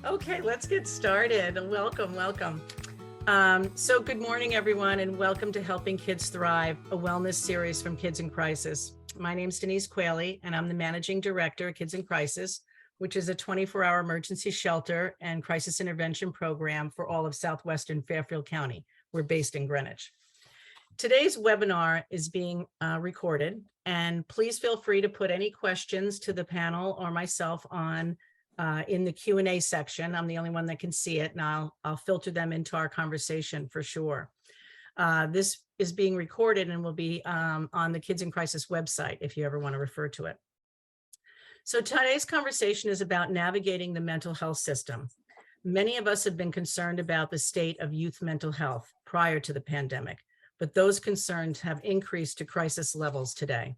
Okay, let's get started. Welcome, welcome. So good morning, everyone, and welcome to Helping Kids Thrive, a wellness series from Kids in Crisis. My name's Denise Quayle, and I'm the Managing Director of Kids in Crisis, which is a 24-hour emergency shelter and crisis intervention program for all of Southwestern Fairfield County. We're based in Greenwich. Today's webinar is being recorded, and please feel free to put any questions to the panel or myself on in the Q&A section. I'm the only one that can see it, and I'll filter them into our conversation for sure. This is being recorded and will be on the Kids in Crisis website if you ever want to refer to it. So today's conversation is about navigating the mental health system. Many of us have been concerned about the state of youth mental health prior to the pandemic, but those concerns have increased to crisis levels today.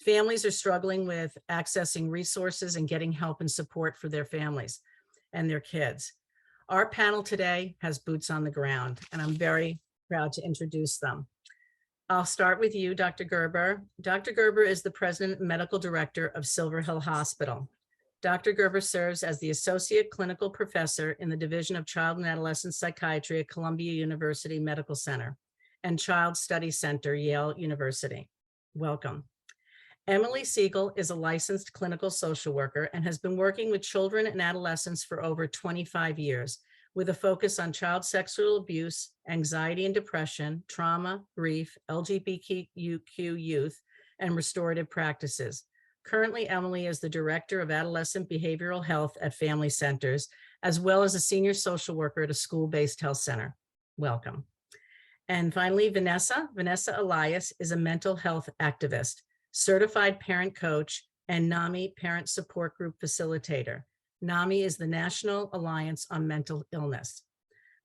Families are struggling with accessing resources and getting help and support for their families and their kids. Our panel today has boots on the ground, and I'm very proud to introduce them. I'll start with you, Dr. Gerber. Dr. Gerber is the President and Medical Director of Silver Hill Hospital. Dr. Gerber serves as the Associate Clinical Professor in the Division of Child and Adolescent Psychiatry at Columbia University Medical Center and Child Study Center, Yale University. Welcome. Emily Segal is a licensed clinical social worker and has been working with children and adolescents for over 25 years with a focus on child sexual abuse, anxiety and depression, trauma, grief, LGBTQ youth, and restorative practices. Currently, Emily is the Director of Adolescent Behavioral Health at Family Centers, as well as a senior social worker at a school-based health center. Welcome. And finally, Vanessa. Vanessa Elias is a mental health activist, certified parent coach, and NAMI parent support group facilitator. NAMI is the National Alliance on Mental Illness.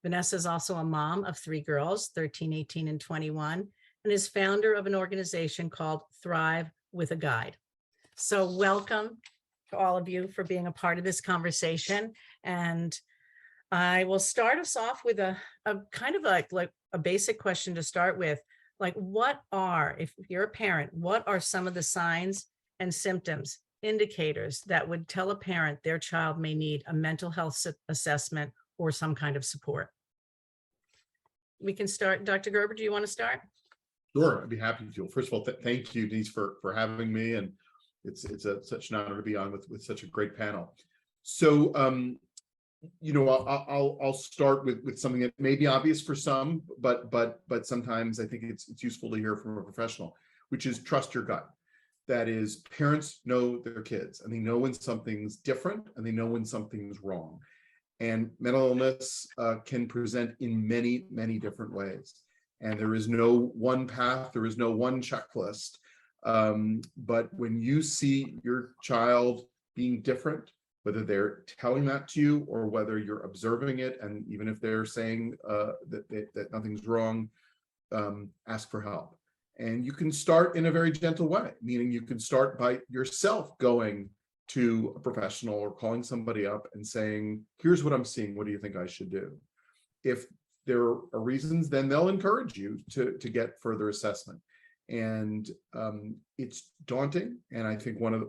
Vanessa is also a mom of 3 girls, 13, 18, and 21, and is founder of an organization called Thrive with a Guide. So welcome to all of you for being a part of this conversation. And I will start us off with a kind of like a basic question to start with. Like, if you're a parent, what are some of the signs and symptoms, indicators that would tell a parent their child may need a mental health assessment or some kind of support? We can start. Dr. Gerber, do you want to start? Sure, I'd be happy to. First of all, thank you, Denise, for having me. And it's such an honor to be on with such a great panel. So, I'll start with something that may be obvious for some, but sometimes I think it's useful to hear from a professional, which is trust your gut. That is, parents know their kids and they know when something's different and they know when something's wrong. And mental illness can present in many, many different ways. And there is no one path, there is no one checklist. But when you see your child being different, whether they're telling that to you or whether you're observing it, and even if they're saying that nothing's wrong, ask for help. And you can start in a very gentle way, meaning you can start by yourself going to a professional or calling somebody up and saying, here's what I'm seeing, what do you think I should do? If there are reasons, then they'll encourage you to get further assessment. And it's daunting. And I think one of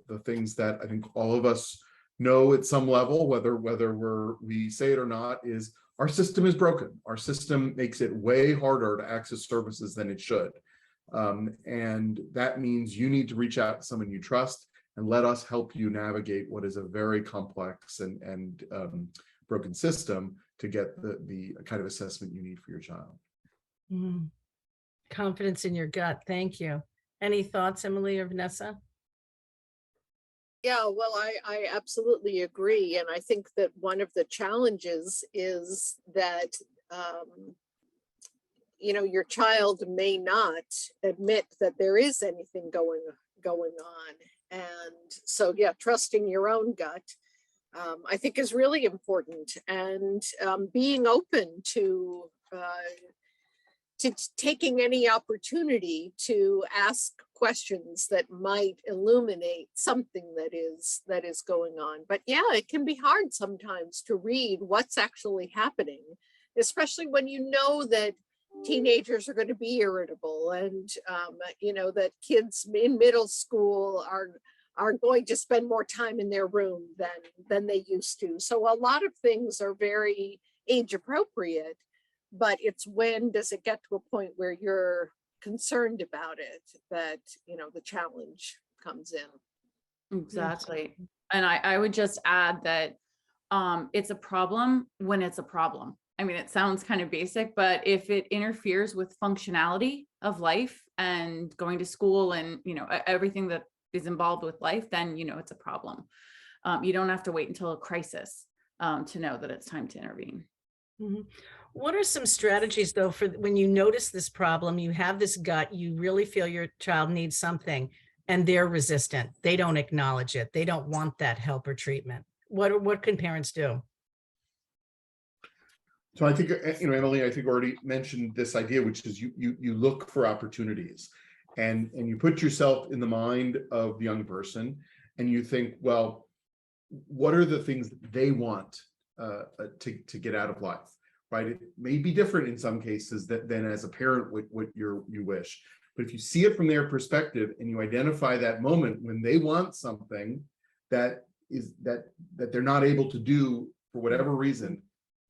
the things that I think all of us know at some level, whether we say it or not, is our system is broken. Our system makes it way harder to access services than it should. And that means you need to reach out to someone you trust and let us help you navigate what is a very complex and broken system to get the kind of assessment you need for your child. Mm. Confidence in your gut. Thank you. Any thoughts, Emily or Vanessa? Yeah, well, I absolutely agree. And I think that one of the challenges is that, your child may not admit that there is anything going on. And so, yeah, trusting your own gut, I think is really important. And being open to taking any opportunity to ask questions that might illuminate something that is going on. But yeah, it can be hard sometimes to read what's actually happening, especially when you know that teenagers are going to be irritable and that kids in middle school are going to spend more time in their room than they used to. So a lot of things are very age appropriate, but it's when does it get to a point where you're concerned about it that, the challenge comes in. Exactly. And I would just add that it's a problem when it's a problem. I mean, it sounds kind of basic, but if it interferes with functionality of life and going to school and, everything that is involved with life, then, it's a problem. You don't have to wait until a crisis to know that it's time to intervene. Mhm. What are some strategies though, for when you notice this problem, you have this gut, you really feel your child needs something and they're resistant. They don't acknowledge it. They don't want that help or treatment. What can parents do? So I think, Emily, I think already mentioned this idea, which is you look for opportunities and you put yourself in the mind of the young person and you think, well, what are the things that they want to get out of life, right? It may be different in some cases than as a parent what you wish. But if you see it from their perspective and you identify that moment when they want something that they're not able to do for whatever reason,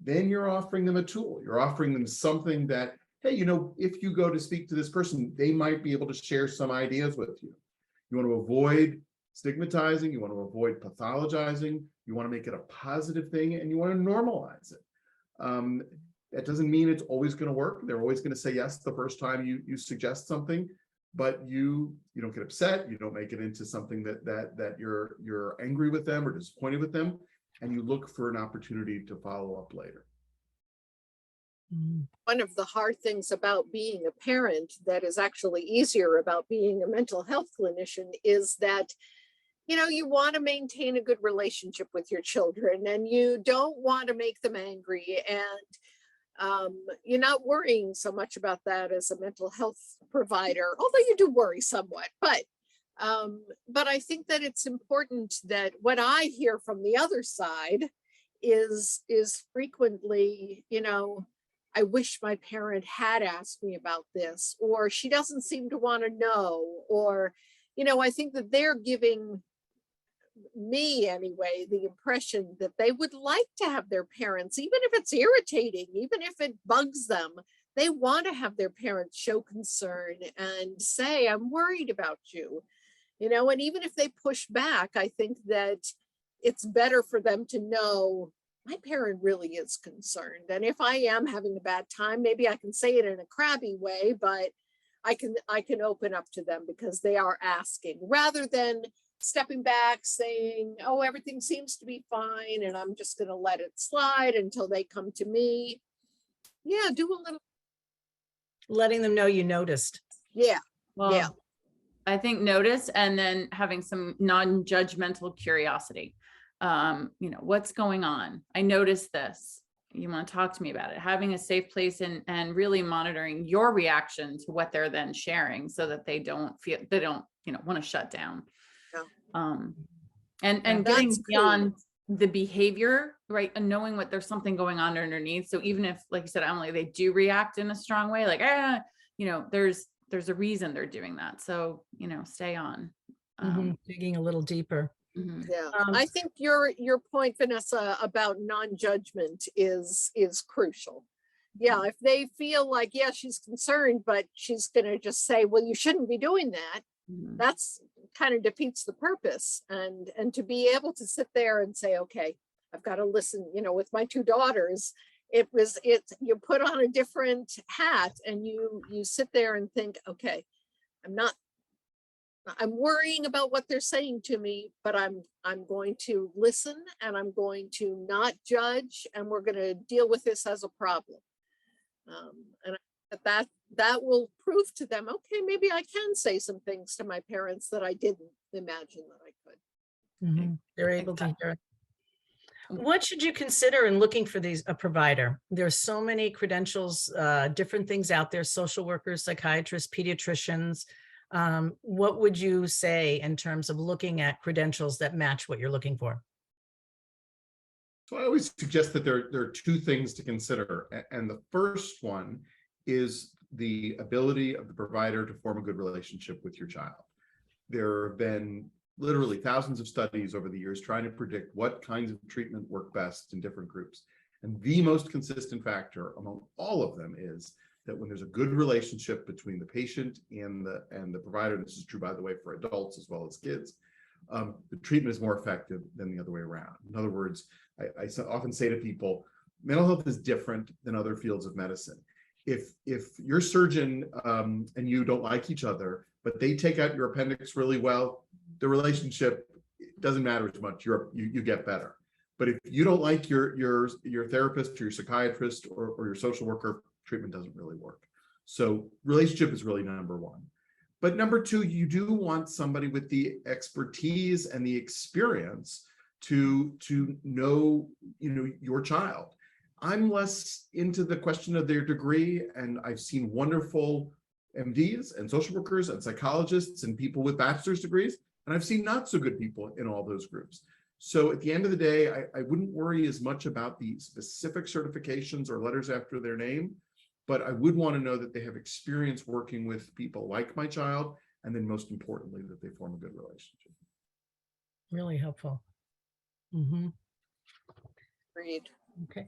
then you're offering them a tool. You're offering them something that, hey, if you go to speak to this person, they might be able to share some ideas with you. You want to avoid stigmatizing, you want to avoid pathologizing, you want to make it a positive thing, and you want to normalize it. That doesn't mean it's always going to work. They're always going to say yes the first time you suggest something, but you don't get upset. You don't make it into something that you're angry with them or disappointed with them, and you look for an opportunity to follow up later. One of the hard things about being a parent that is actually easier about being a mental health clinician is that you want to maintain a good relationship with your children and you don't want to make them angry, and you're not worrying so much about that as a mental health provider, although you do worry somewhat. But I think that it's important that what I hear from the other side is frequently, I wish my parent had asked me about this, or she doesn't seem to want to know, or, I think that they're giving me anyway the impression that they would like to have their parents, even if it's irritating, even if it bugs them, they want to have their parents show concern and say, I'm worried about you, and even if they push back, I think that it's better for them to know my parent really is concerned. And if I am having a bad time, maybe I can say it in a crabby way, but I can open up to them because they are asking, rather than stepping back saying, oh, everything seems to be fine and I'm just going to let it slide until they come to me. Yeah, do a little. Letting them know you noticed. Yeah. Well, yeah. I think notice and then having some non-judgmental curiosity. What's going on? I noticed this. You want to talk to me about it. Having a safe place and really monitoring your reaction to what they're then sharing so that they don't want to shut down. Yeah. And getting beyond the behavior, right? And knowing there's something going on underneath. So even if, like you said, Emily, they do react in a strong way, like, there's a reason they're doing that. So, stay on. Digging a little deeper. Yeah, I think your point, Vanessa, about non-judgment is crucial. Yeah, if they feel like, yeah, she's concerned, but she's going to just say, well, you shouldn't be doing that. That's kind of defeats the purpose. And to be able to sit there and say, okay, I've got to listen, with my two daughters, you put on a different hat and you sit there and think, okay, I'm worrying about what they're saying to me, but I'm going to listen and I'm going to not judge, and we're going to deal with this as a problem. And that will prove to them, okay, maybe I can say some things to my parents that I didn't imagine that I could. They're able to hear it. What should you consider in looking for a provider? There's so many credentials, different things out there, social workers, psychiatrists, pediatricians. What would you say in terms of looking at credentials that match what you're looking for? So I always suggest that there are two things to consider. And the first one is the ability of the provider to form a good relationship with your child. There have been literally thousands of studies over the years trying to predict what kinds of treatment work best in different groups. And the most consistent factor among all of them is that when there's a good relationship between the patient and the provider, this is true, by the way, for adults as well as kids, the treatment is more effective than the other way around. In other words, I often say to people, mental health is different than other fields of medicine. If you're a surgeon and you don't like each other, but they take out your appendix really well, the relationship doesn't matter as much. You get better. But if you don't like your therapist or your psychiatrist or your social worker, treatment doesn't really work. So relationship is really number one. But number two, you do want somebody with the expertise and the experience to know your child. I'm less into the question of their degree, and I've seen wonderful MDs and social workers and psychologists and people with bachelor's degrees, and I've seen not so good people in all those groups. So at the end of the day, I wouldn't worry as much about the specific certifications or letters after their name, but I would want to know that they have experience working with people like my child, and then most importantly, that they form a good relationship. Really helpful. Mm-hmm. Agreed. Okay.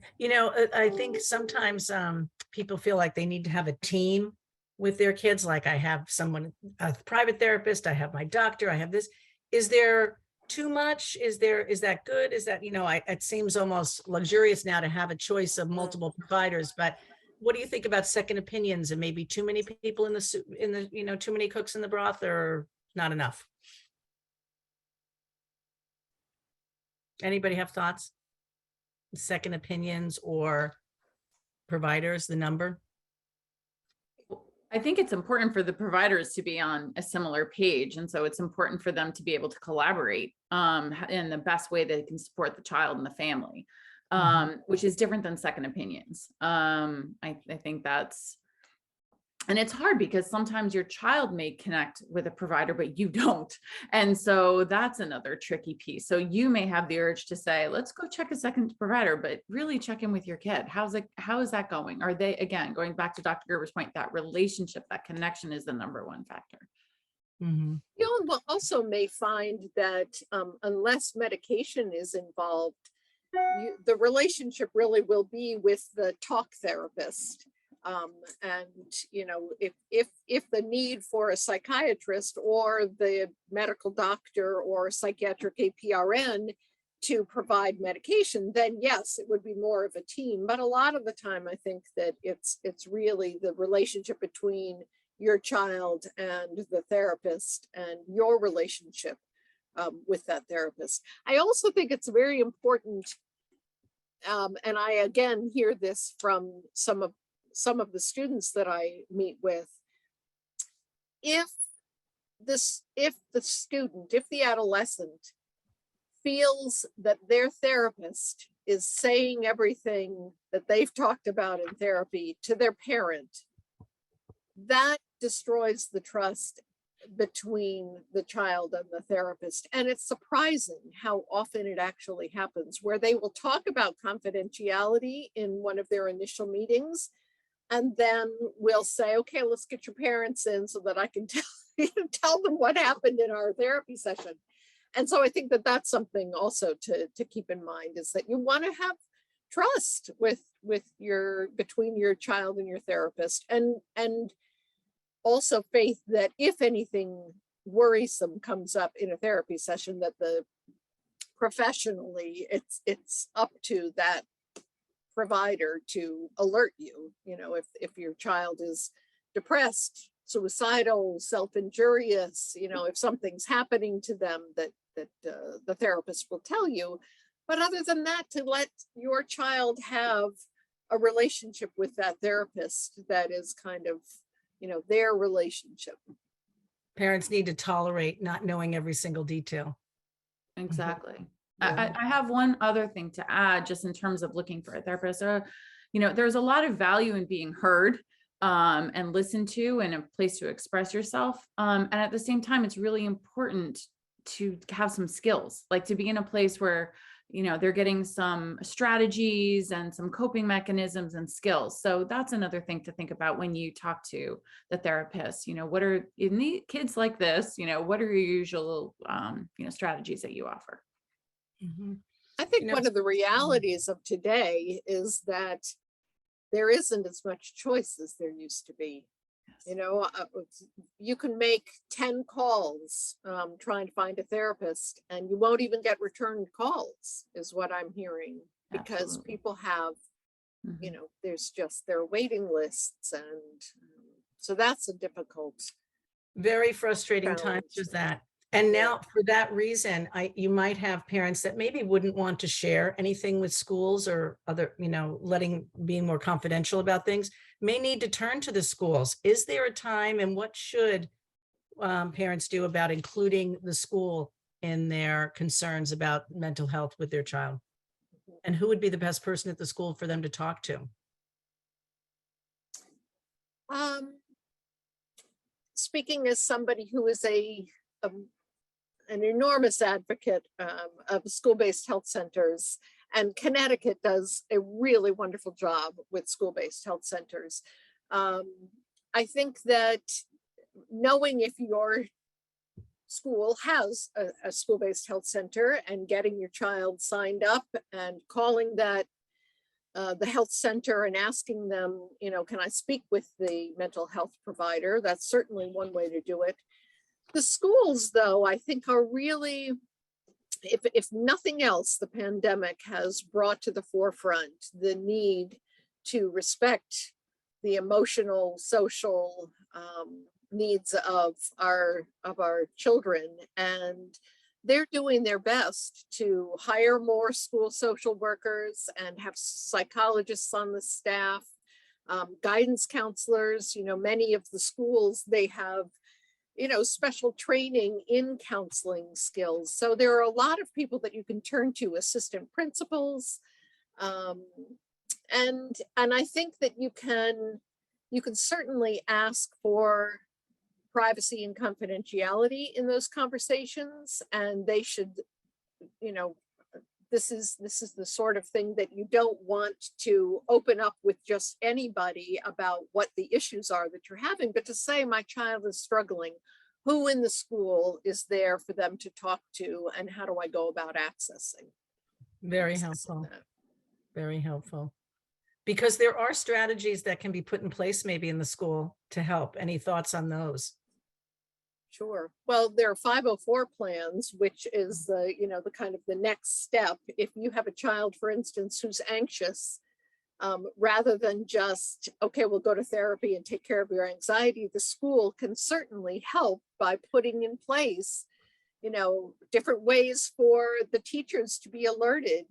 I think sometimes people feel like they need to have a team with their kids. Like I have someone, a private therapist, I have my doctor, I have this. Is there too much? Is that good? Is that, it seems almost luxurious now to have a choice of multiple providers, but what do you think about second opinions and maybe too many people in the too many cooks in the broth, or not enough? Anybody have thoughts? Second opinions or providers, the number? I think it's important for the providers to be on a similar page. And so it's important for them to be able to collaborate in the best way they can support the child and the family, which is different than second opinions. I think that's, and it's hard because sometimes your child may connect with a provider, but you don't. And so that's another tricky piece. So you may have the urge to say, let's go check a second provider, but really check in with your kid. How is that going? Are they, again, going back to Dr. Gerber's point, that relationship, that connection is the number one factor. Mm-hmm. You also may find that unless medication is involved, the relationship really will be with the talk therapist. If the need for a psychiatrist or the medical doctor or psychiatric APRN to provide medication, then yes, it would be more of a team. But a lot of the time, I think that it's really the relationship between your child and the therapist and your relationship with that therapist. I also think it's very important, and I again hear this from some of the students that I meet with. If the adolescent feels that their therapist is saying everything that they've talked about in therapy to their parent, that destroys the trust between the child and the therapist. And it's surprising how often it actually happens, where they will talk about confidentiality in one of their initial meetings, and then we'll say, okay, let's get your parents in so that I can tell them what happened in our therapy session. And so I think that that's something also to keep in mind, is that you want to have trust between your child and your therapist, and also faith that if anything worrisome comes up in a therapy session, that professionally it's up to that provider to alert you. If your child is depressed, suicidal, self-injurious, if something's happening to them, that the therapist will tell you. But other than that, to let your child have a relationship with that therapist that is kind of, their relationship. Parents need to tolerate not knowing every single detail. Exactly. Yeah. I have one other thing to add, just in terms of looking for a therapist. There's a lot of value in being heard and listened to, and a place to express yourself. And at the same time, it's really important to have some skills, like to be in a place where they're getting some strategies and some coping mechanisms and skills. So that's another thing to think about when you talk to the therapist. What are in the kids like this, what are your usual, strategies that you offer? Mhm. I think one of the realities of today is that there isn't as much choice as there used to be. You can make 10 calls trying to find a therapist, and you won't even get returned calls, is what I'm hearing, because Absolutely. people have, Mhm. there are waiting lists. And so that's a difficult Very frustrating times challenge. with that. And Yeah. now for that reason, you might have parents that maybe wouldn't want to share anything with schools or other, being more confidential about things, may need to turn to the schools. Is there a time, and what should parents do about including the school in their concerns about mental health with their child? And who would be the best person at the school for them to talk to? Speaking as somebody who is an enormous advocate of school-based health centers, and Connecticut does a really wonderful job with school-based health centers. I think that knowing if your school has a school-based health center and getting your child signed up and calling that the health center and asking them, can I speak with the mental health provider? That's certainly one way to do it. The schools, though, I think are really, if nothing else, the pandemic has brought to the forefront the need to respect the emotional, social needs of our children. And they're doing their best to hire more school social workers and have psychologists on the staff, guidance counselors. Many of the schools, they have special training in counseling skills. So there are a lot of people that you can turn to, assistant principals. And I think that you can certainly ask for privacy and confidentiality in those conversations. And they should, this is the sort of thing that you don't want to open up with just anybody about what the issues are that you're having, but to say my child is struggling, who in the school is there for them to talk to, and how do I go about accessing Very helpful. Very helpful. Because there are strategies that can be put in place maybe in the school to help. Any thoughts on those? Sure. Well, there are 504 plans, which is the kind of the next step. If you have a child, for instance, who's anxious, rather than just, okay, we'll go to therapy and take care of your anxiety, the school can certainly help by putting in place, different ways for the teachers to be alerted.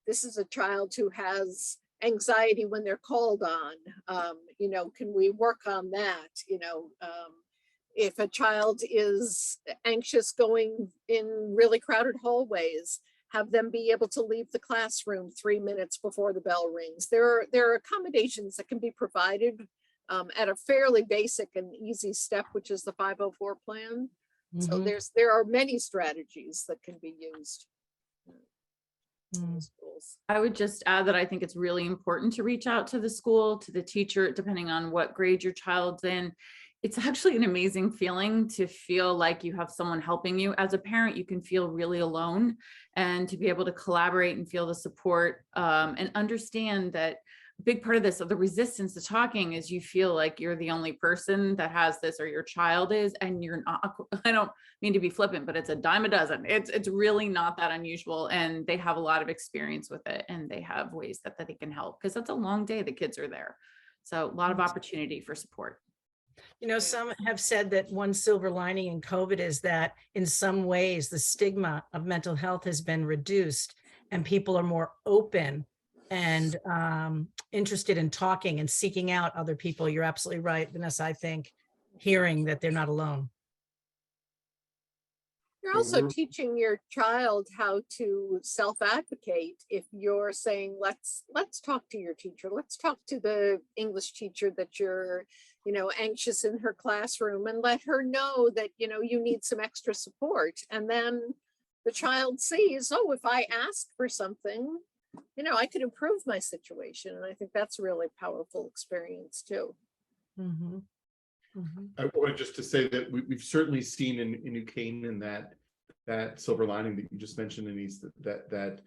This is a child who has anxiety when they're called on. Can we work on that? If a child is anxious going in really crowded hallways, have them be able to leave the classroom 3 minutes before the bell rings. There are accommodations that can be provided at a fairly basic and easy step, which is the 504 plan. So there are many strategies that can be used in the schools. I would just add that I think it's really important to reach out to the school, to the teacher, depending on what grade your child's in. It's actually an amazing feeling to feel like you have someone helping you. As a parent, you can feel really alone, and to be able to collaborate and feel the support and understand that a big part of this, of the resistance to talking, is you feel like you're the only person that has this, or your child is, and you're not. I don't mean to be flippant, but it's a dime a dozen. It's really not that unusual, and they have a lot of experience with it, and they have ways that they can help, because that's a long day. The kids are there, so a lot of opportunity for support. Some have said that one silver lining in COVID is that in some ways the stigma of mental health has been reduced, and people are more open and interested in talking and seeking out other people. You're absolutely right, Vanessa. I think hearing that they're not alone. You're also teaching your child how to self-advocate. If you're saying, let's talk to your teacher, let's talk to the English teacher that you're, anxious in her classroom, and let her know that, you need some extra support. And then the child sees, oh, if I ask for something, I could improve my situation. And I think that's a really powerful experience too. Mhm. Mhm. I wanted just to say that we've certainly seen in New Canaan that silver lining that you just mentioned, Denise, that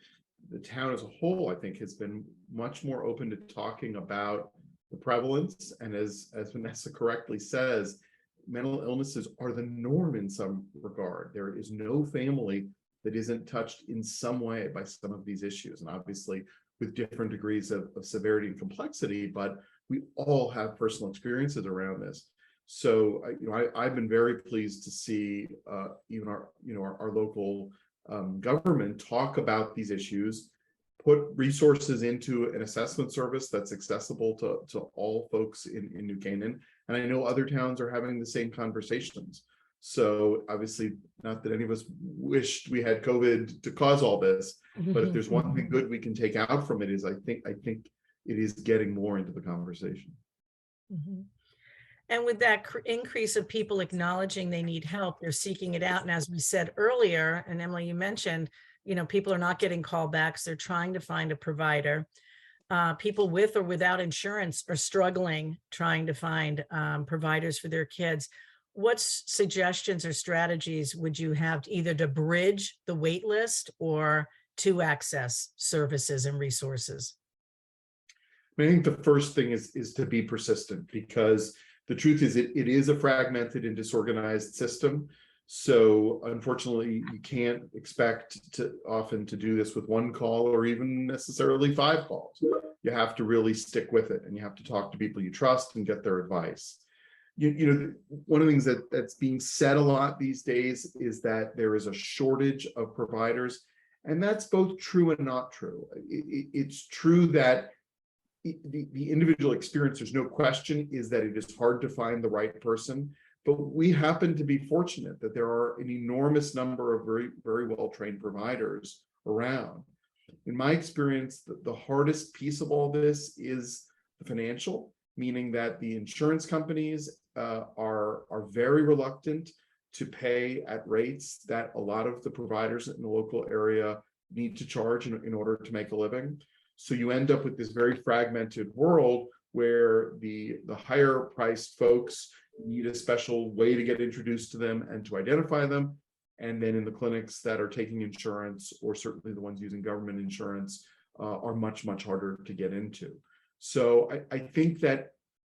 the town as a whole, I think, has been much more open to talking about the prevalence. And as Vanessa correctly says, mental illnesses are the norm in some regard. There is no family that isn't touched in some way by some of these issues, and obviously with different degrees of severity and complexity, but we all have personal experiences around this. So I've been very pleased to see even our local government talk about these issues, put resources into an assessment service that's accessible to all folks in New Canaan. And I know other towns are having the same conversations. So obviously, not that any of us wished we had COVID to cause all this, but if there's one thing good we can take out from it is I think it is getting more into the conversation. Mhm. And with that increase of people acknowledging they need help, they're seeking it out. And as we said earlier, and Emily, you mentioned, people are not getting callbacks. They're trying to find a provider. People with or without insurance are struggling trying to find providers for their kids. What suggestions or strategies would you have either to bridge the wait list or to access services and resources? I think the first thing is to be persistent, because the truth is it is a fragmented and disorganized system. So unfortunately, you can't expect to often to do this with one call or even necessarily 5 calls. You have to really stick with it, and you have to talk to people you trust and get their advice. One of the things that's being said a lot these days is that there is a shortage of providers, and that's both true and not true. It's true that the individual experience, there's no question, is that it is hard to find the right person. But we happen to be fortunate that there are an enormous number of very, very well-trained providers around. In my experience, the hardest piece of all this is the financial, meaning that the insurance companies are very reluctant to pay at rates that a lot of the providers in the local area need to charge in order to make a living. So you end up with this very fragmented world where the higher priced folks need a special way to get introduced to them and to identify them. And then in the clinics that are taking insurance, or certainly the ones using government insurance, are much, much harder to get into. So I think that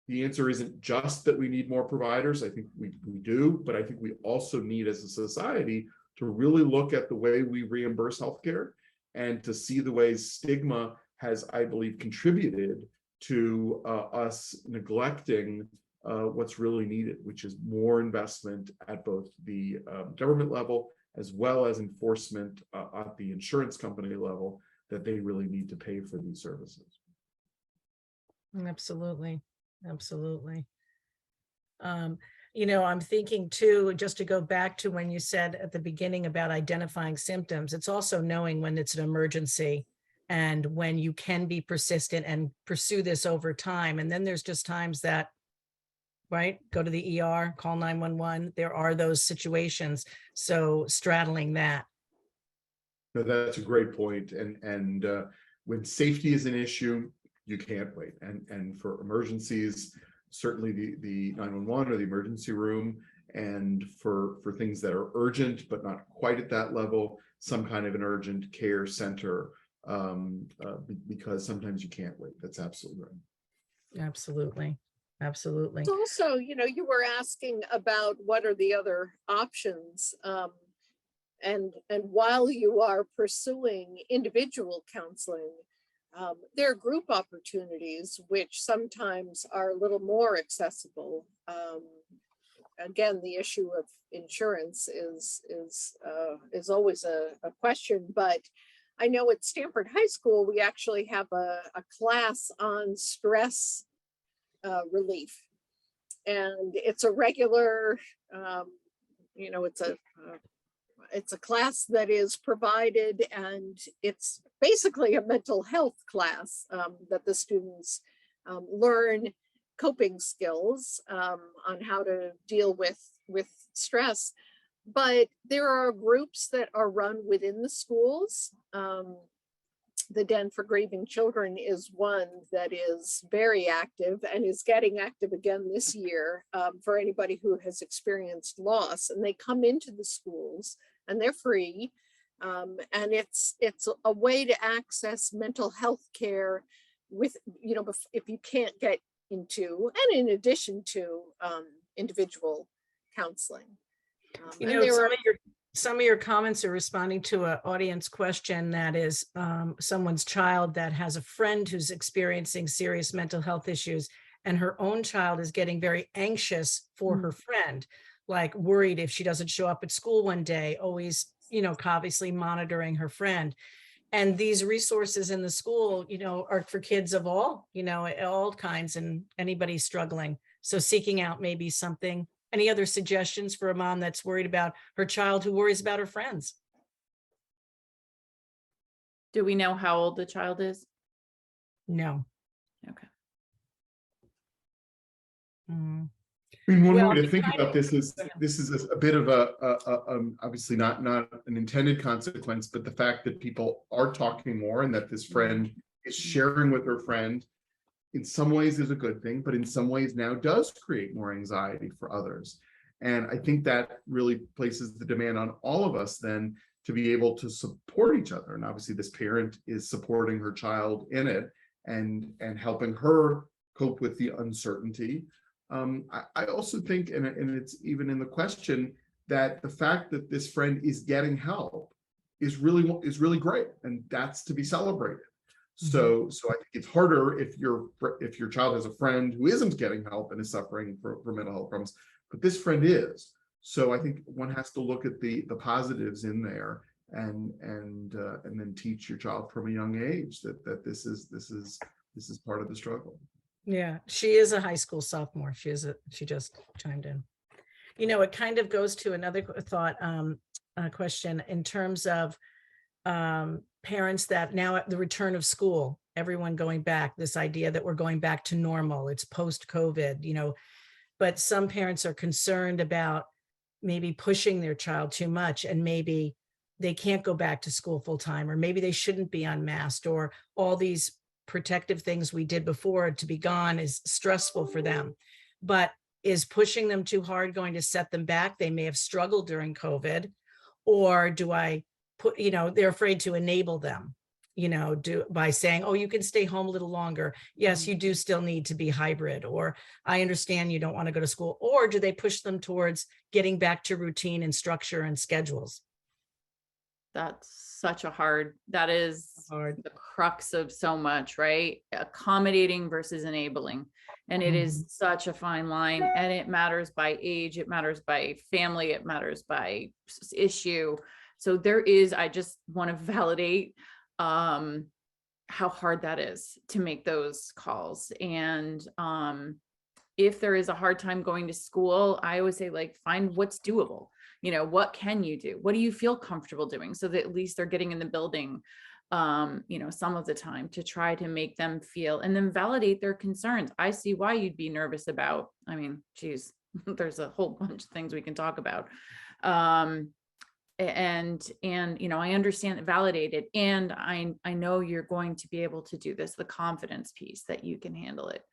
the answer isn't just that we need more providers. I think we do, but I think we also need, as a society, to really look at the way we reimburse healthcare and to see the ways stigma has, I believe, contributed to us neglecting what's really needed, which is more investment at both the government level as well as enforcement at the insurance company level, that they really need to pay for these services. Absolutely. Absolutely. I'm thinking too, just to go back to when you said at the beginning about identifying symptoms, it's also knowing when it's an emergency and when you can be persistent and pursue this over time. And then there's just times that, right, go to the ER, call 911. There are those situations. So straddling that. No, that's a great point. And when safety is an issue, you can't wait. And for emergencies, certainly the 911 or the emergency room, and for things that are urgent but not quite at that level, some kind of an urgent care center, because sometimes you can't wait. That's absolutely right. Absolutely. Absolutely. Also, you were asking about what are the other options. And while you are pursuing individual counseling, there are group opportunities which sometimes are a little more accessible. Again, the issue of insurance is always a question, but I know at Stanford High School we actually have a class on stress relief, and it's a regular, it's a class that is provided, and it's basically a mental health class that the students learn coping skills on how to deal with stress. But there are groups that are run within the schools. The Den for Grieving Children is one that is very active and is getting active again this year, for anybody who has experienced loss. And they come into the schools and they're free. And it's a way to access mental health care with, if you can't get into, and in addition to individual counseling. You and know, there are some of your comments are responding to an audience question that is someone's child that has a friend who's experiencing serious mental health issues, and her own child is getting very anxious for her friend, like worried if she doesn't show up at school one day, always, obviously monitoring her friend. And these resources in the school, are for kids of all kinds and anybody struggling. So seeking out maybe something. Any other suggestions for a mom that's worried about her child who worries about her friends? Do we know how old the child is? No. Okay. Mm. I mean, one Well, way to think about this is a bit of obviously not an intended consequence, but the fact that people are talking more and that this friend is sharing with her friend in some ways is a good thing, but in some ways now does create more anxiety for others. And I think that really places the demand on all of us then to be able to support each other. And obviously this parent is supporting her child in it and helping her cope with the uncertainty. I also think, and it's even in the question, that the fact that this friend is getting help is really great, and that's to be celebrated. So I think it's harder if your child has a friend who isn't getting help and is suffering for mental health problems, but this friend is. So I think one has to look at the positives in there and then teach your child from a young age that this is part of the struggle. Yeah, she is a high school sophomore. She just chimed in. It kind of goes to another thought, question in terms of parents that now at the return of school, everyone going back, this idea that we're going back to normal, it's post-COVID, but some parents are concerned about maybe pushing their child too much, and maybe they can't go back to school full time, or maybe they shouldn't be unmasked, or all these protective things we did before to be gone is stressful for them. But is pushing them too hard going to set them back? They may have struggled during COVID, or do I put, they're afraid to enable them, by saying, oh, you can stay home a little longer. Yes, you do still need to be hybrid, or I understand you don't want to go to school. Or do they push them towards getting back to routine and structure and schedules? That is the crux of so much, right? Accommodating versus enabling. And it is such a fine line, and it matters by age, it matters by family, it matters by issue. So I just want to validate how hard that is to make those calls. And if there is a hard time going to school, I always say, find what's doable. What can you do? What do you feel comfortable doing? So that at least they're getting in the building, some of the time, to try to make them feel, and then validate their concerns. I see why you'd be nervous about, geez, there's a whole bunch of things we can talk about. And I understand that, validated, and I know you're going to be able to do this, the confidence piece that you can handle it.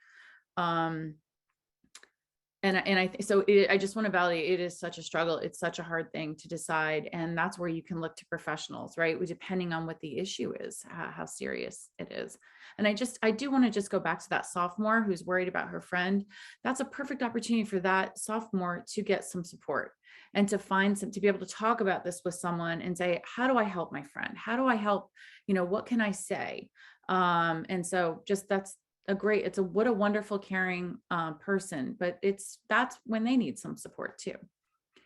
I just want to validate, it is such a struggle. It's such a hard thing to decide. And that's where you can look to professionals, right? Depending on what the issue is, how serious it is. And I do want to just go back to that sophomore who's worried about her friend. That's a perfect opportunity for that sophomore to get some support and to be able to talk about this with someone and say, how do I help my friend? How do I help? What can I say? And so that's what a wonderful, caring person, but that's when they need some support too.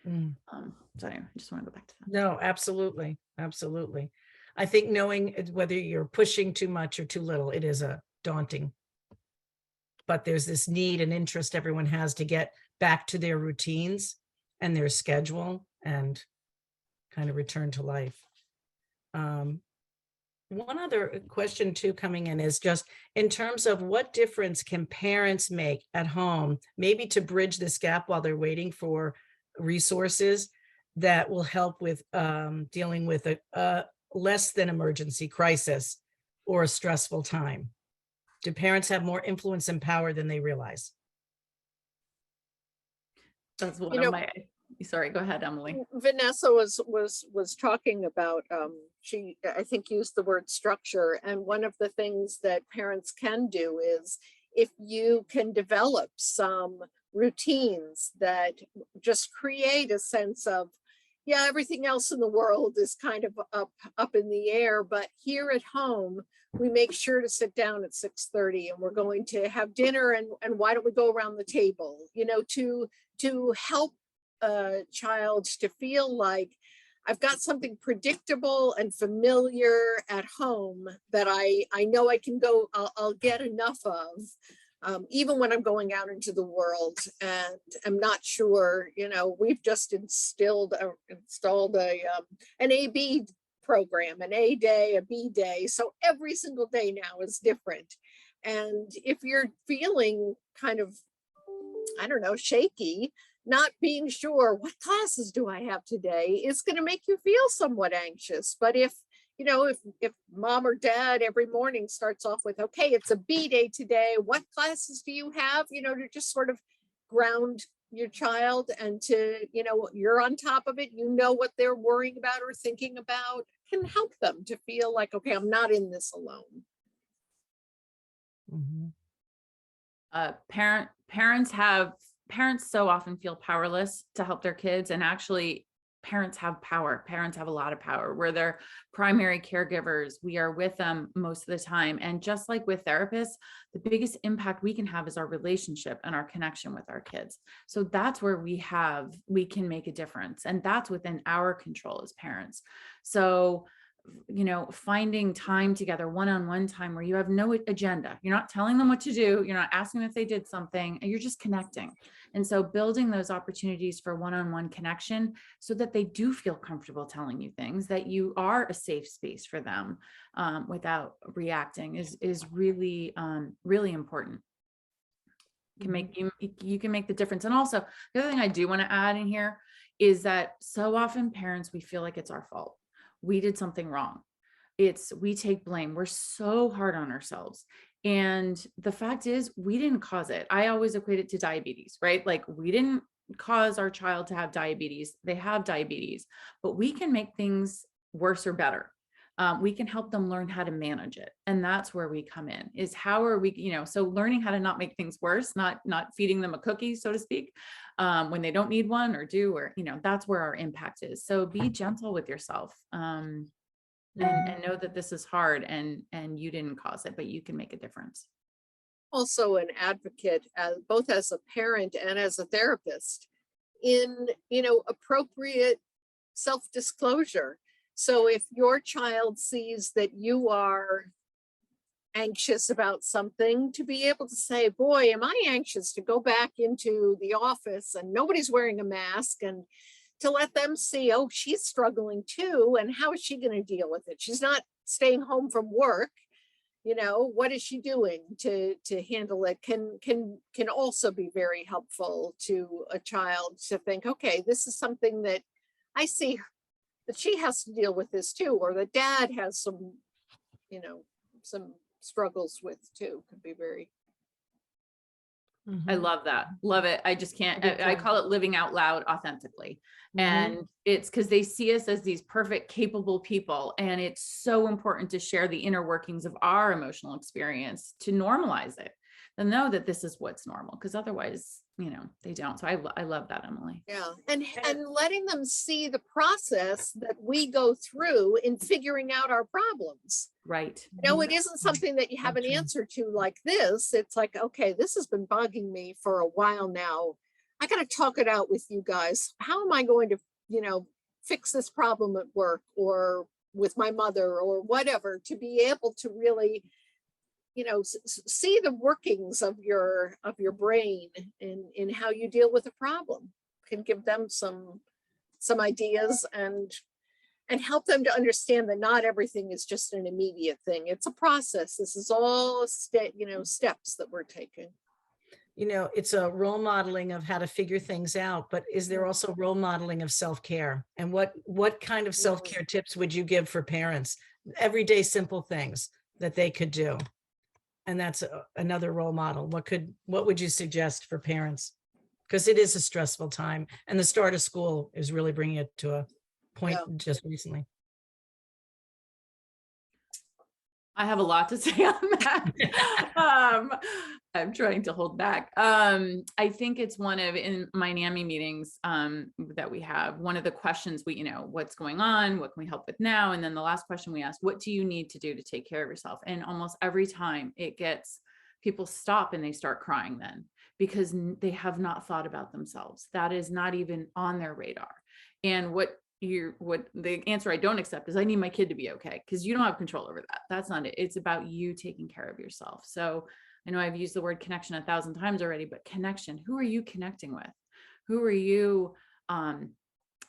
So anyway, I just want to go back to that. No, absolutely. Absolutely. I think knowing whether you're pushing too much or too little, it is a daunting, but there's this need and interest everyone has to get back to their routines and their schedule and kind of return to life. One other question too coming in is just in terms of what difference can parents make at home, maybe to bridge this gap while they're waiting for resources, that will help with dealing with a less than emergency crisis or a stressful time? Do parents have more influence and power than they realize? That's one You of know, my, sorry, go ahead, Emily. Vanessa was talking about, she, I think, used the word structure. And one of the things that parents can do is, if you can develop some routines that just create a sense of, yeah, everything else in the world is kind of up in the air, but here at home, we make sure to sit down at 6:30 and we're going to have dinner, and why don't we go around the table, to help a child to feel like, I've got something predictable and familiar at home that I know I can go, I'll get enough of, even when I'm going out into the world and I'm not sure. We've just installed an AB program, an A day, a B day. So every single day now is different. And if you're feeling kind of, I don't know, shaky, not being sure what classes do I have today, is going to make you feel somewhat anxious. But if mom or dad every morning starts off with, okay, it's a B day today, what classes do you have, to just sort of ground your child, and to, you're on top of it, what they're worrying about or thinking about, can help them to feel like, okay, I'm not in this alone. Parents so often feel powerless to help their kids, and actually parents have power. Parents have a lot of power. We're their primary caregivers. We are with them most of the time. And just like with therapists, the biggest impact we can have is our relationship and our connection with our kids. So that's where we can make a difference. And that's within our control as parents. So finding time together, one-on-one time, where you have no agenda. You're not telling them what to do. You're not asking them if they did something, and you're just connecting. And so building those opportunities for one-on-one connection, so that they do feel comfortable telling you things, that you are a safe space for them, without reacting, is really, really important. You can make the difference. And also, the other thing I do want to add in here is that so often parents, we feel like it's our fault. We did something wrong. We take blame. We're so hard on ourselves. And the fact is, we didn't cause it. I always equate it to diabetes, right? Like, we didn't cause our child to have diabetes. They have diabetes, but we can make things worse or better. We can help them learn how to manage it. And that's where we come in, is how are we, so learning how to not make things worse, not feeding them a cookie, so to speak, when they don't need one, or that's where our impact is. So be gentle with yourself, and know that this is hard, and you didn't cause it, but you can make a difference. Also an advocate, both as a parent and as a therapist, in, appropriate self-disclosure. So if your child sees that you are anxious about something, to be able to say, boy, am I anxious to go back into the office and nobody's wearing a mask, and to let them see, oh, she's struggling too, and how is she going to deal with it? She's not staying home from work. What is she doing to handle it? Can also be very helpful to a child, to think, okay, this is something that I see that she has to deal with this too, or that dad has some struggles with too. Could be very. I love that. Love it. I just can't, I call it living out loud authentically. And it's because they see us as these perfect, capable people. And it's so important to share the inner workings of our emotional experience, to normalize it, and know that this is what's normal, because otherwise, they don't. So I love that, Emily. Yeah. And letting them see the process that we go through in figuring out our problems. Right. It isn't something that you have an answer to like this. It's like, okay, this has been bugging me for a while now. I got to talk it out with you guys. How am I going to, fix this problem at work, or with my mother, or whatever, to be able to really, see the workings of your brain in how you deal with a problem. Can give them some ideas, and help them to understand that not everything is just an immediate thing. It's a process. This is all steps that we're taking. you know, it's a role modeling of how to figure things out, but is there also role modeling of self-care? And what kind of self-care tips would you give for parents? Everyday simple things that they could do. And that's another role model. What would you suggest for parents? Because it is a stressful time, and the start of school is really bringing it to a point just recently. I have a lot to say on that. I'm trying to hold back. I think it's one of, in my NAMI meetings that we have, one of the questions we, what's going on? What can we help with now? And then the last question we ask, what do you need to do to take care of yourself? And almost every time people stop and they start crying then, because they have not thought about themselves. That is not even on their radar. And what the answer I don't accept is I need my kid to be okay, because you don't have control over that. That's not it. It's about you taking care of yourself. So I know I've used the word connection 1,000 times already, but connection, who are you connecting with? Who are you?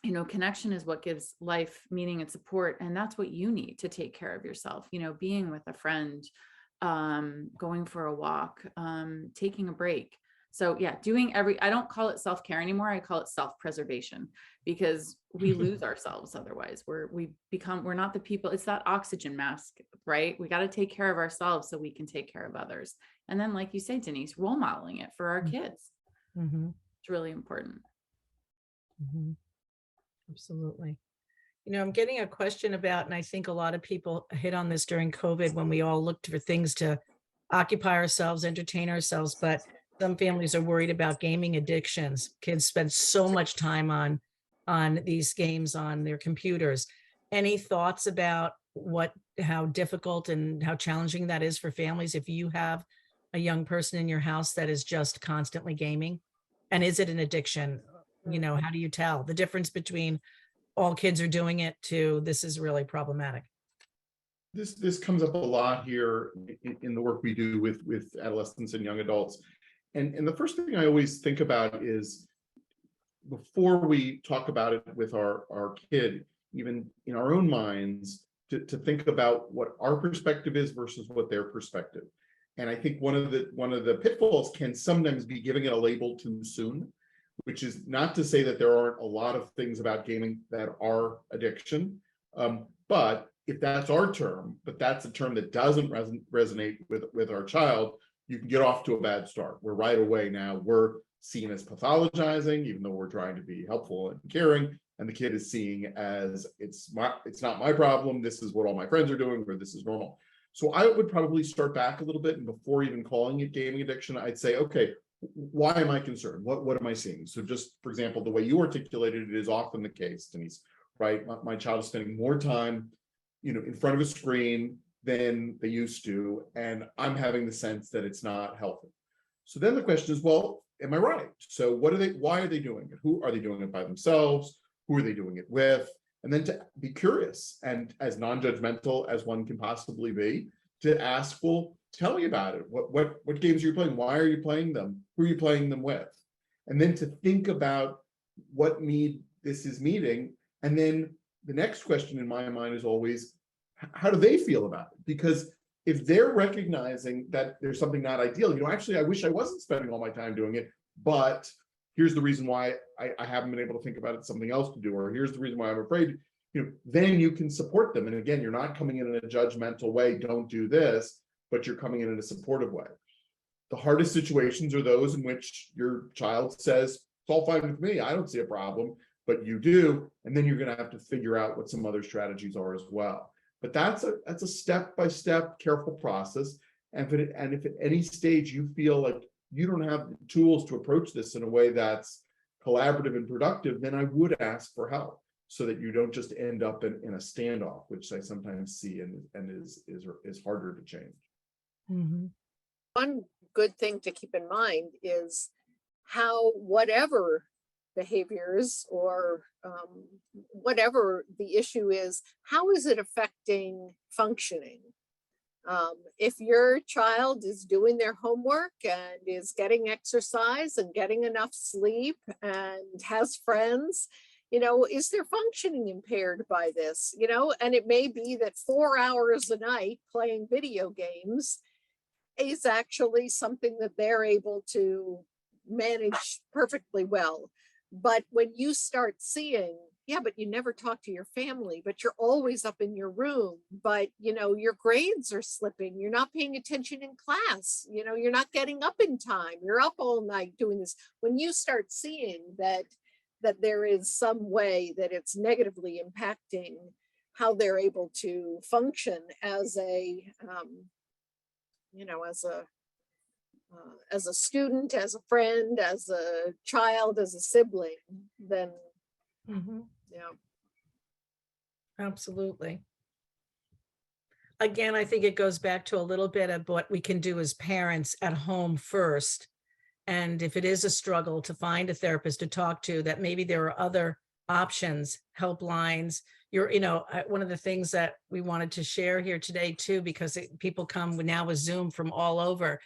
Connection is what gives life meaning and support. And that's what you need to take care of yourself. Being with a friend, going for a walk, taking a break. So yeah, I don't call it self-care anymore. I call it self-preservation, because we lose ourselves. Otherwise we're not the people. It's that oxygen mask, right? We got to take care of ourselves so we can take care of others. And then, like you say, Denise, role modeling it for our kids. Mm-hmm. It's really important. Mm-hmm. Absolutely. I'm getting a question about, and I think a lot of people hit on this during COVID when we all looked for things to occupy ourselves, entertain ourselves, but some families are worried about gaming addictions. Kids spend so much time on these games on their computers. Any thoughts about how difficult and how challenging that is for families if you have a young person in your house that is just constantly gaming? And is it an addiction? How do you tell the difference between all kids are doing it to this is really problematic? This comes up a lot here in the work we do with adolescents and young adults. And the first thing I always think about is, before we talk about it with our kid, even in our own minds, to think about what our perspective is versus what their perspective. And I think one of the pitfalls can sometimes be giving it a label too soon, which is not to say that there aren't a lot of things about gaming that are addiction. But if that's our term, but that's a term that doesn't resonate with our child, you can get off to a bad start, where right away now we're seen as pathologizing, even though we're trying to be helpful and caring, and the kid is seeing as it's not my problem, this is what all my friends are doing, or this is normal. So I would probably start back a little bit, and before even calling it gaming addiction, I'd say, okay, why am I concerned? What am I seeing? So just, for example, the way you articulated it is often the case, Denise, right? My child is spending more time, in front of a screen than they used to, and I'm having the sense that it's not healthy. So then the question is, well, am I right? So why are they doing it? Who are they doing it by themselves? Who are they doing it with? And then to be curious and as non-judgmental as one can possibly be, to ask, well, tell me about it. What games are you playing? Why are you playing them? Who are you playing them with? And then to think about what need this is meeting. And then the next question in my mind is always, how do they feel about it? Because if they're recognizing that there's something not ideal, actually, I wish I wasn't spending all my time doing it, but here's the reason why I haven't been able to think about it, something else to do, or here's the reason why I'm afraid, then you can support them. And again, you're not coming in a judgmental way, don't do this, but you're coming in a supportive way. The hardest situations are those in which your child says, it's all fine with me, I don't see a problem, but you do. And then you're going to have to figure out what some other strategies are as well. But that's a step-by-step careful process. And if at any stage you feel like you don't have the tools to approach this in a way that's collaborative and productive, then I would ask for help, so that you don't just end up in a standoff, which I sometimes see and is harder to change. Mm-hmm. One good thing to keep in mind is how whatever behaviors or whatever the issue is, how is it affecting functioning? If your child is doing their homework and is getting exercise and getting enough sleep and has friends, is their functioning impaired by this? And it may be that 4 hours a night playing video games is actually something that they're able to manage perfectly well. But when you start seeing, yeah, but you never talk to your family, but you're always up in your room, but your grades are slipping, you're not paying attention in class, you're not getting up in time, you're up all night doing this. When you start seeing that there is some way that it's negatively impacting how they're able to function as a as a student, as a friend, as a child, as a sibling, then yeah. Absolutely. Again, I think it goes back to a little bit of what we can do as parents at home first. And if it is a struggle to find a therapist to talk to, that maybe there are other options, helplines. One of the things that we wanted to share here today too, because people come now with Zoom from all over,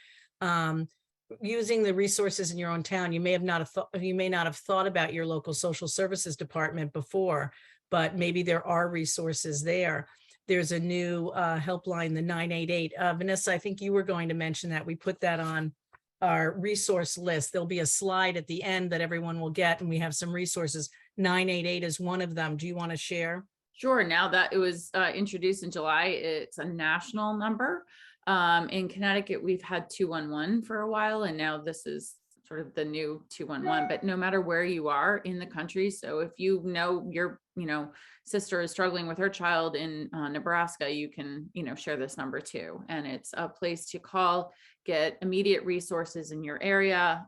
using the resources in your own town. You may not have thought about your local social services department before, but maybe there are resources there. There's a new helpline, the 988. Vanessa, I think you were going to mention that. We put that on our resource list. There'll be a slide at the end that everyone will get, and we have some resources. 988 is one of them. Do you want to share? Sure. Now that it was introduced in July, it's a national number. In Connecticut, we've had 211 for a while, and now this is sort of the new 211. But no matter where you are in the country, so if your sister is struggling with her child in Nebraska, you can share this number too, and it's a place to call, get immediate resources in your area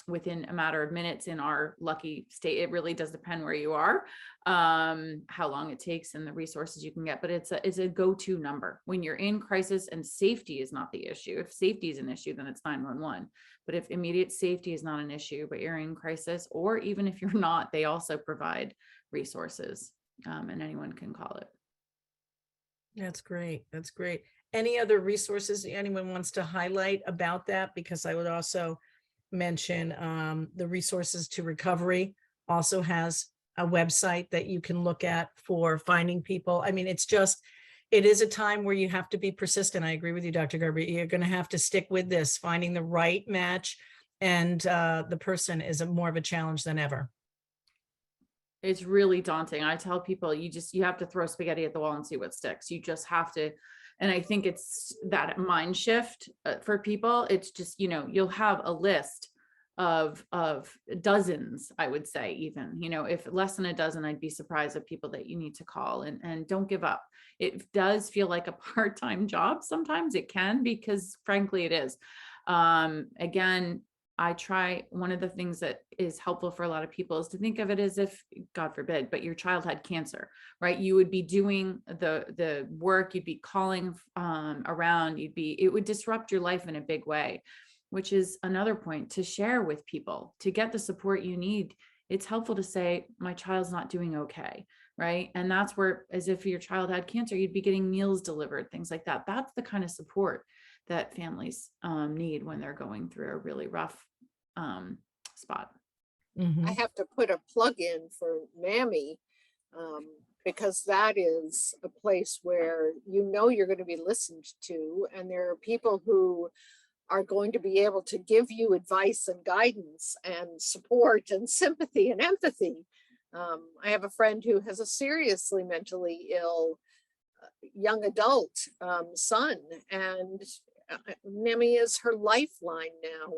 within a matter of minutes. In our lucky state, it really does depend where you are, how long it takes and the resources you can get, but it's a go-to number when you're in crisis and safety is not the issue. If safety is an issue, then it's 911. But if immediate safety is not an issue, but you're in crisis, or even if you're not, they also provide resources, and anyone can call it. That's great. That's great. Any other resources anyone wants to highlight about that? Because I would also mention the Resources to Recovery also has a website that you can look at for finding people. I mean, it is a time where you have to be persistent. I agree with you, Dr. Gerber. You're going to have to stick with this, finding the right match, and the person is more of a challenge than ever. It's really daunting. I tell people, you have to throw spaghetti at the wall and see what sticks. You just have to. And I think it's that mind shift for people. It's just, you'll have a list of dozens, I would say, even, if less than a dozen, I'd be surprised at people that you need to call, and don't give up. It does feel like a part-time job. Sometimes it can, because frankly, it is. Again, one of the things that is helpful for a lot of people is to think of it as if, God forbid, but your child had cancer, right? You would be doing the work, you'd be calling around, it would disrupt your life in a big way, which is another point to share with people to get the support you need. It's helpful to say, my child's not doing okay, right? And that's where, as if your child had cancer, you'd be getting meals delivered, things like that. That's the kind of support that families need when they're going through a really rough spot. I have to put a plug in for NAMI, because that is a place where you're going to be listened to, and there are people who are going to be able to give you advice and guidance and support and sympathy and empathy. I have a friend who has a seriously mentally ill young adult son, and NAMI is her lifeline now,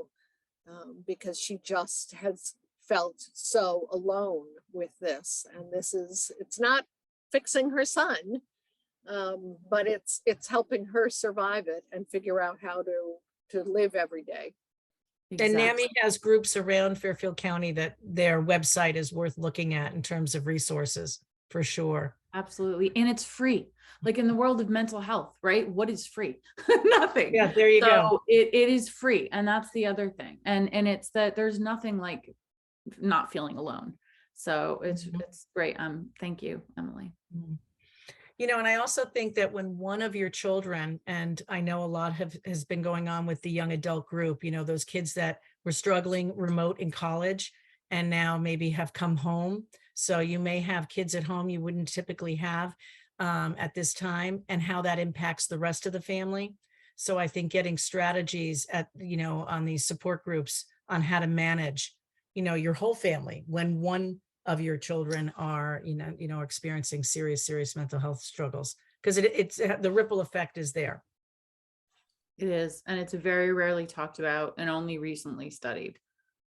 because she just has felt so alone with this. And it's not fixing her son, but it's helping her survive it and figure out how to live every day. Exactly. And NAMI has groups around Fairfield County that their website is worth looking at in terms of resources, for sure. Absolutely. And it's free. Like in the world of mental health, right? What is free? Nothing. Yeah, there you go. It is free. And that's the other thing. And it's that there's nothing like not feeling alone. So it's great. Thank you, Emily. And I also think that when one of your children, and I know a lot has been going on with the young adult group, those kids that were struggling remote in college and now maybe have come home. So you may have kids at home you wouldn't typically have at this time, and how that impacts the rest of the family. So I think getting strategies at, on these support groups on how to manage, your whole family when one of your children are, experiencing serious mental health struggles, because it's the ripple effect is there. It is, and it's very rarely talked about and only recently studied.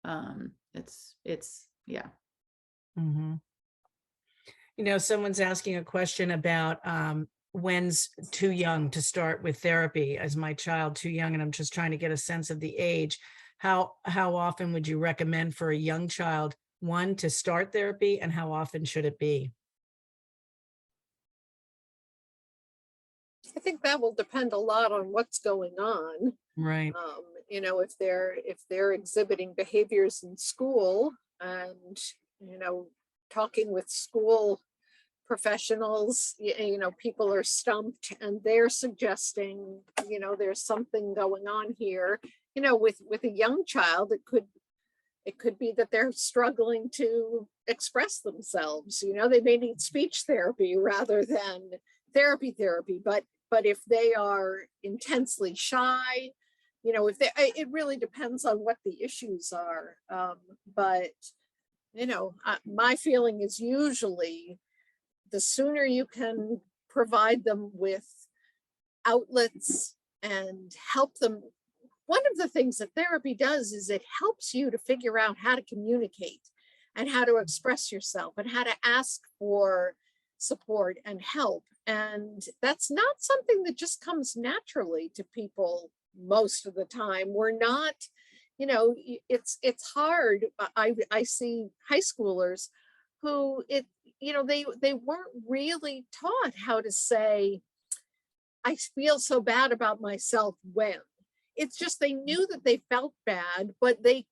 Yeah. Mm-hmm. Someone's asking a question about when's too young to start with therapy. Is my child too young? And I'm just trying to get a sense of the age. How often would you recommend for a young child, one, to start therapy, and how often should it be? I think that will depend a lot on what's going on. Right. If they're exhibiting behaviors in school and, talking with school professionals, people are stumped and they're suggesting, there's something going on here. With a young child, it could be that they're struggling to express themselves. They may need speech therapy rather than therapy, but if they are intensely shy, it really depends on what the issues are. But my feeling is usually the sooner you can provide them with outlets and help them. One of the things that therapy does is it helps you to figure out how to communicate and how to express yourself and how to ask for support and help. And that's not something that just comes naturally to people most of the time. We're not, it's hard. I see high schoolers who they weren't really taught how to say, I feel so bad about myself when. It's just they knew that they felt bad, but they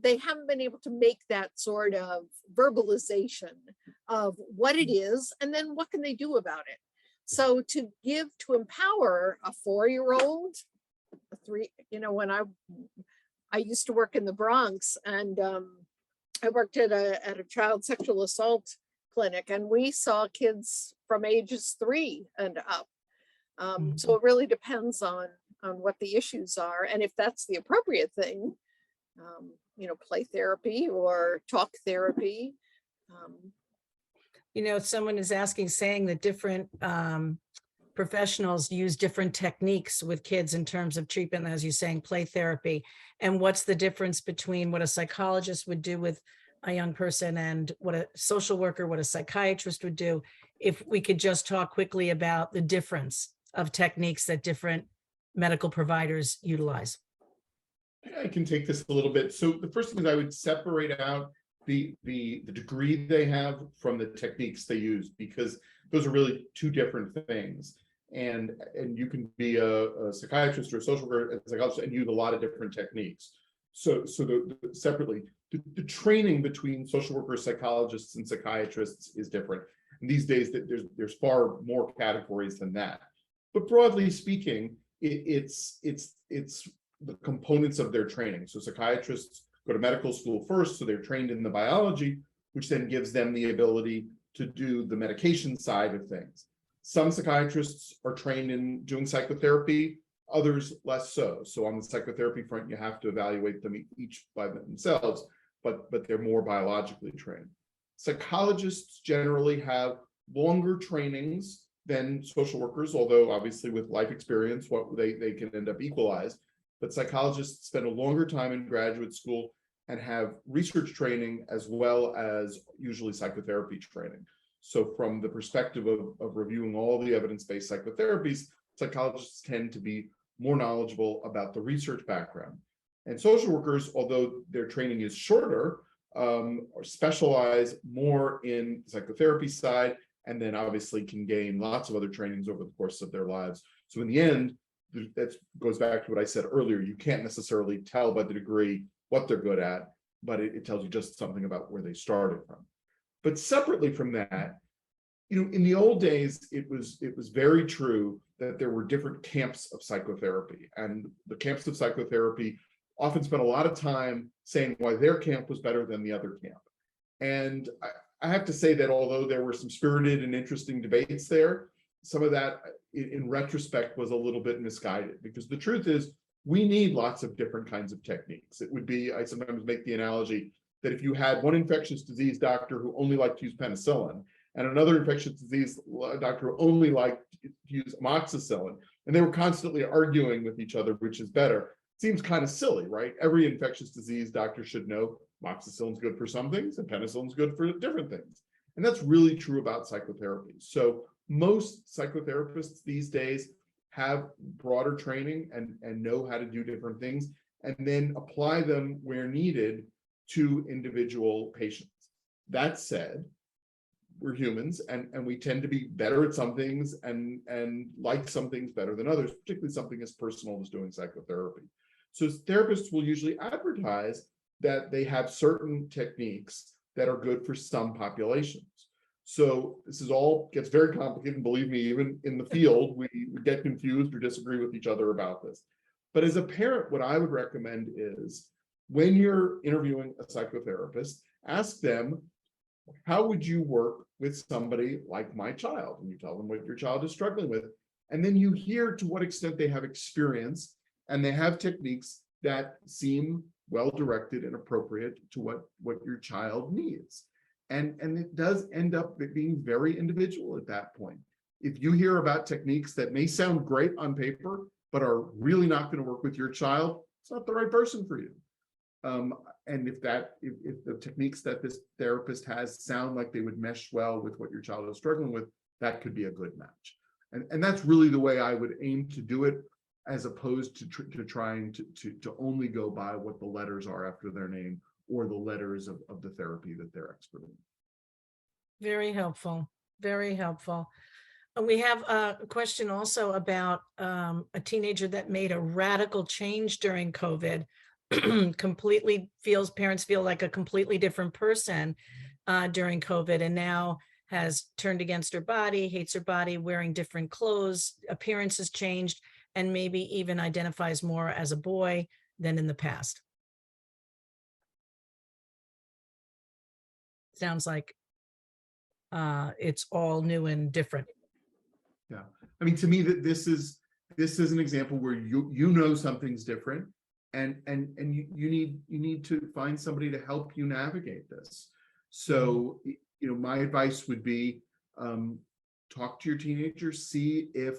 haven't been able to make that sort of verbalization of what it is, and then what can they do about it. So to empower a 4-year-old, a 3, when I used to work in the Bronx, and I worked at a child sexual assault clinic, and we saw kids from ages 3 and up. So it really depends on what the issues are, and if that's the appropriate thing, play therapy or talk therapy. Someone is saying that different professionals use different techniques with kids in terms of treatment, as you're saying, play therapy. And what's the difference between what a psychologist would do with a young person and what a social worker, what a psychiatrist would do? If we could just talk quickly about the difference of techniques that different medical providers utilize. I can take this a little bit. So the first thing is I would separate out the degree they have from the techniques they use, because those are really two different things. And you can be a psychiatrist or a social worker, a psychologist, and use a lot of different techniques. So separately, the training between social workers, psychologists, and psychiatrists is different. And these days, there's far more categories than that. But broadly speaking, it's the components of their training. So psychiatrists go to medical school first, so they're trained in the biology, which then gives them the ability to do the medication side of things. Some psychiatrists are trained in doing psychotherapy, others less so. So on the psychotherapy front, you have to evaluate them each by themselves, but they're more biologically trained. Psychologists generally have longer trainings than social workers, although obviously with life experience, what they can end up equalized. But psychologists spend a longer time in graduate school and have research training as well as usually psychotherapy training. So from the perspective of reviewing all the evidence-based psychotherapies, psychologists tend to be more knowledgeable about the research background. And social workers, although their training is shorter, specialize more in the psychotherapy side, and then obviously can gain lots of other trainings over the course of their lives. So in the end, that goes back to what I said earlier. You can't necessarily tell by the degree what they're good at, but it tells you just something about where they started from. But separately from that, in the old days, it was very true that there were different camps of psychotherapy, and the camps of psychotherapy often spent a lot of time saying why their camp was better than the other camp. And I have to say that although there were some spirited and interesting debates there, some of that in retrospect was a little bit misguided, because the truth is we need lots of different kinds of techniques. It would be, I sometimes make the analogy that if you had one infectious disease doctor who only liked to use penicillin and another infectious disease doctor who only liked to use amoxicillin, and they were constantly arguing with each other, which is better, seems kind of silly, right? Every infectious disease doctor should know amoxicillin's good for some things and penicillin's good for different things. And that's really true about psychotherapy. So most psychotherapists these days have broader training and know how to do different things, and then apply them where needed to individual patients. That said, we're humans, and we tend to be better at some things and like some things better than others, particularly something as personal as doing psychotherapy. So therapists will usually advertise that they have certain techniques that are good for some populations. So this is all gets very complicated, and believe me, even in the field, we get confused or disagree with each other about this. But as a parent, what I would recommend is when you're interviewing a psychotherapist, ask them, how would you work with somebody like my child? And you tell them what your child is struggling with. And then you hear to what extent they have experience and they have techniques that seem well-directed and appropriate to what your child needs. And it does end up being very individual at that point. If you hear about techniques that may sound great on paper, but are really not going to work with your child, it's not the right person for you. And if the techniques that this therapist has sound like they would mesh well with what your child is struggling with, that could be a good match. And that's really the way I would aim to do it, as opposed to trying to only go by what the letters are after their name or the letters of the therapy that they're expert in. Very helpful. Very helpful. We have a question also about a teenager that made a radical change during COVID. Parents feel like a completely different person during COVID, and now has turned against her body, hates her body, wearing different clothes, appearance has changed, and maybe even identifies more as a boy than in the past. Sounds like it's all new and different. Yeah, I mean, to me, that this is an example where you know something's different, and you need to find somebody to help you navigate this. So, my advice would be talk to your teenager, see if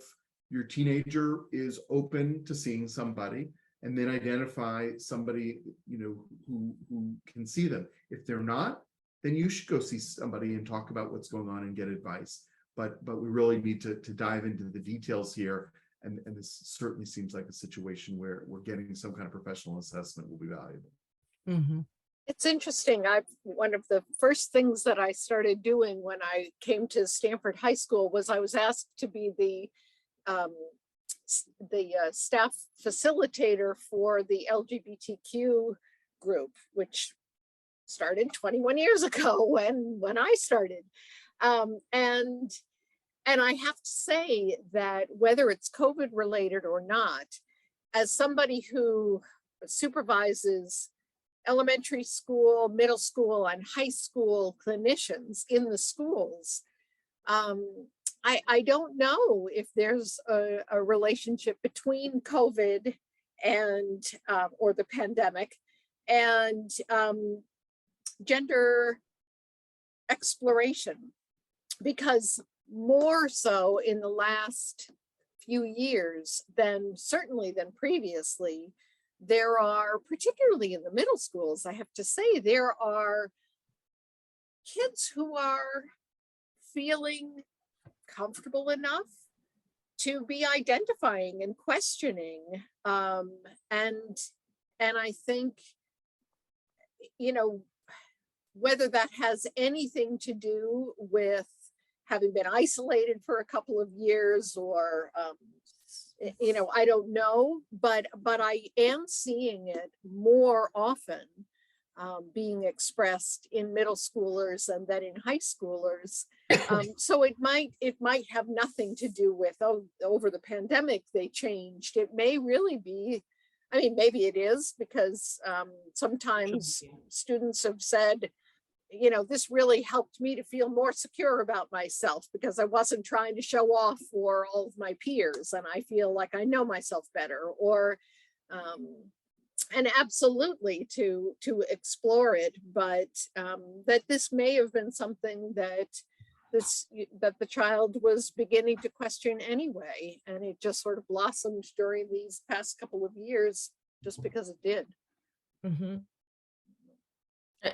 your teenager is open to seeing somebody, and then identify somebody who can see them. If they're not, then you should go see somebody and talk about what's going on and get advice. But we really need to dive into the details here, and this certainly seems like a situation where we're getting some kind of professional assessment will be valuable. Mm-hmm. It's interesting. One of the first things that I started doing when I came to Stanford High School was I was asked to be the staff facilitator for the LGBTQ group, which started 21 years ago when I started. And I have to say that whether it's COVID related or not, as somebody who supervises elementary school, middle school, and high school clinicians in the schools, I don't know if there's a relationship between COVID and or the pandemic and gender exploration, because more so in the last few years than previously, there are, particularly in the middle schools, I have to say, there are kids who are feeling comfortable enough to be identifying and questioning. And I think, whether that has anything to do with having been isolated for a couple of years or, I don't know, but I am seeing it more often being expressed in middle schoolers and then in high schoolers. So it might have nothing to do with, over the pandemic they changed. It may really be, maybe it is, because sometimes students have said, this really helped me to feel more secure about myself because I wasn't trying to show off for all of my peers, and I feel like I know myself better. Or and absolutely to explore it, but that this may have been something that the child was beginning to question anyway, and it just sort of blossomed during these past couple of years just because it did. Mm-hmm.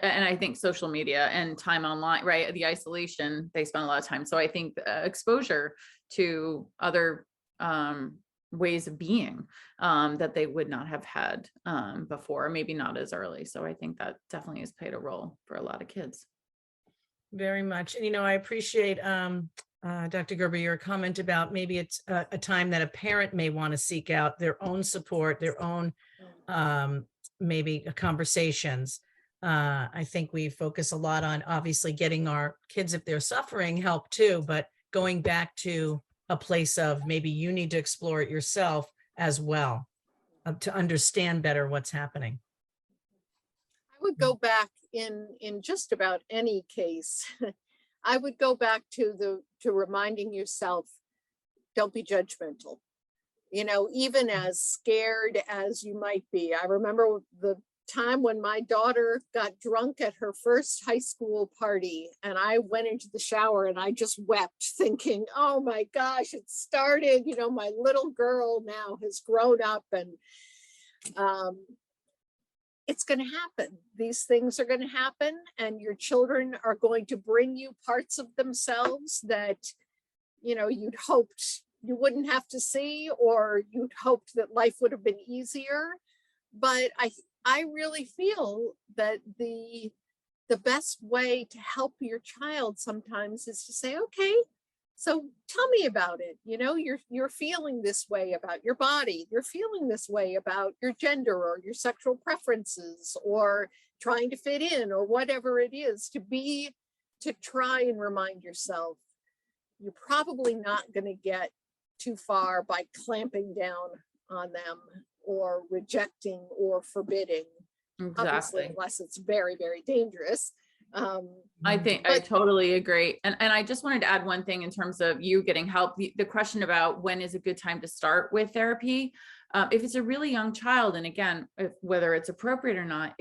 And I think social media and time online, right? The isolation, they spend a lot of time. So I think exposure to other ways of being that they would not have had before, maybe not as early. So I think that definitely has played a role for a lot of kids. Very much. And, I appreciate Dr. Gerber, your comment about maybe it's a time that a parent may want to seek out their own support, their own maybe conversations. I think we focus a lot on obviously getting our kids, if they're suffering, help too, but going back to a place of maybe you need to explore it yourself as well to understand better what's happening. I would go back in just about any case. I would go back to reminding yourself, don't be judgmental. Even as scared as you might be. I remember the time when my daughter got drunk at her first high school party, and I went into the shower and I just wept, thinking, oh my gosh, it started. My little girl now has grown up, and it's going to happen. These things are going to happen, and your children are going to bring you parts of themselves that you'd hoped you wouldn't have to see, or you'd hoped that life would have been easier. But I really feel that the best way to help your child sometimes is to say, okay, so tell me about it. You're feeling this way about your body. You're feeling this way about your gender or your sexual preferences, or trying to fit in, or whatever it is, to try and remind yourself you're probably not going to get too far by clamping down on them or rejecting or forbidding. Exactly. Obviously, unless it's very, very dangerous. I totally agree. And I just wanted to add one thing in terms of you getting help. The question about when is a good time to start with therapy. If it's a really young child, and again, whether it's appropriate or not,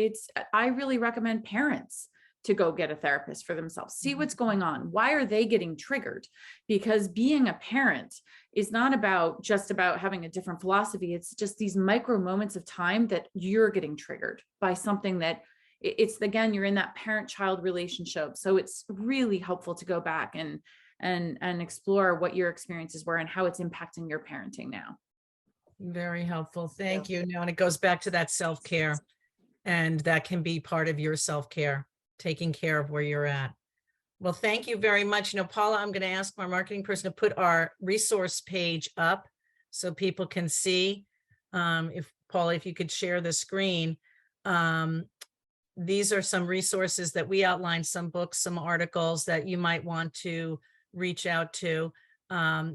I really recommend parents to go get a therapist for themselves, see what's going on. Why are they getting triggered? Because being a parent is not just about having a different philosophy. It's just these micro moments of time that you're getting triggered by something that again, you're in that parent-child relationship. So it's really helpful to go back and explore what your experiences were and how it's impacting your parenting now. Very helpful. Thank you. And it goes back to that self-care, and that can be part of your self-care, taking care of where you're at. Well, thank you very much. Paula, I'm going to ask our marketing person to put our resource page up so people can see. Paula, if you could share the screen. These are some resources that we outlined, some books, some articles that you might want to reach out to.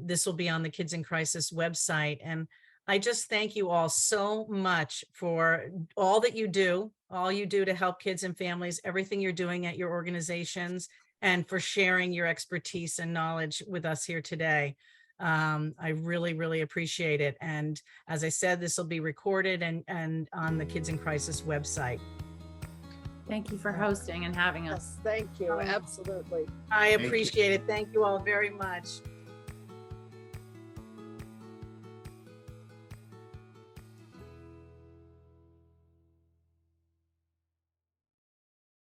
This will be on the Kids in Crisis website. And I just thank you all so much for all that you do, to help kids and families, everything you're doing at your organizations, and for sharing your expertise and knowledge with us here today. I really, really appreciate it. And as I said, this will be recorded and on the Kids in Crisis website. Thank you for hosting and having us. Yes, thank you. Absolutely. I appreciate it. Thank you all very much.